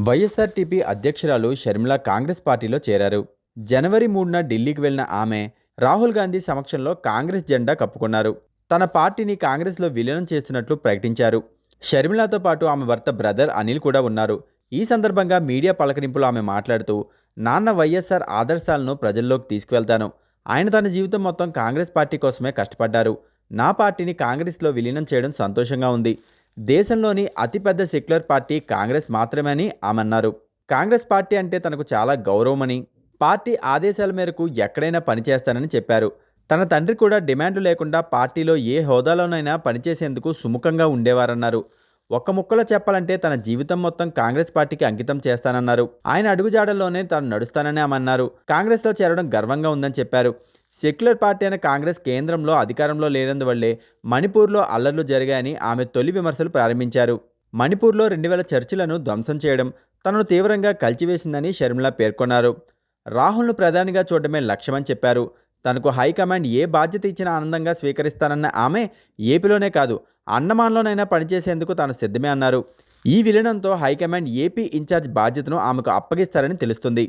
YSRTP అధ్యక్షురాలు షర్మిల కాంగ్రెస్ పార్టీలో చేరారు. జనవరి 3న ఢిల్లీకి వెళ్లిన ఆమె రాహుల్ గాంధీ సమక్షంలో కాంగ్రెస్ జెండా కప్పుకున్నారు. తన పార్టీని కాంగ్రెస్లో విలీనం చేస్తున్నట్లు ప్రకటించారు. షర్మిలతో పాటు ఆమె భర్త బ్రదర్ అనిల్ కూడా ఉన్నారు. ఈ సందర్భంగా మీడియా పలకరింపులో ఆమె మాట్లాడుతూ, నాన్న వైఎస్ఆర్ ఆదర్శాలను ప్రజల్లోకి తీసుకువెళ్తాను. ఆయన తన జీవితం మొత్తం కాంగ్రెస్ పార్టీ కోసమే కష్టపడ్డారు. నా పార్టీని కాంగ్రెస్లో విలీనం చేయడం సంతోషంగా ఉంది. దేశంలోని అతిపెద్ద సెక్యులర్ పార్టీ కాంగ్రెస్ మాత్రమే అని ఆమె అన్నారు. కాంగ్రెస్ పార్టీ అంటే తనకు చాలా గౌరవమని, పార్టీ ఆదేశాల మేరకు ఎక్కడైనా పనిచేస్తానని చెప్పారు. తన తండ్రి కూడా డిమాండ్లు లేకుండా పార్టీలో ఏ హోదాలోనైనా పనిచేసేందుకు సుముఖంగా ఉండేవారన్నారు. ఒక్క ముక్కలో చెప్పాలంటే తన జీవితం మొత్తం కాంగ్రెస్ పార్టీకి అంకితం చేస్తానన్నారు. ఆయన అడుగుజాడల్లోనే తాను నడుస్తానని ఆమె అన్నారు. కాంగ్రెస్లో చేరడం గర్వంగా ఉందని చెప్పారు. సెక్యులర్ పార్టీ అయిన కాంగ్రెస్ కేంద్రంలో అధికారంలో లేనందువల్లే మణిపూర్లో అల్లర్లు జరిగాయని ఆమె తొలి విమర్శలు ప్రారంభించారు. మణిపూర్లో 2000 చర్చిలను ధ్వంసం చేయడం తనను తీవ్రంగా కలిచివేసిందని షర్మిల పేర్కొన్నారు. రాహుల్ను ప్రధానిగా చూడడమే లక్ష్యమని చెప్పారు. తనకు హైకమాండ్ ఏ బాధ్యత ఇచ్చినా ఆనందంగా స్వీకరిస్తానన్న ఆమె ఏపీలోనే కాదు అండమాన్లోనైనా పనిచేసేందుకు తాను సిద్ధమే అన్నారు. ఈ విలీనంతో హైకమాండ్ ఏపీ ఇన్ఛార్జ్ బాధ్యతను ఆమెకు అప్పగిస్తారని తెలుస్తుంది.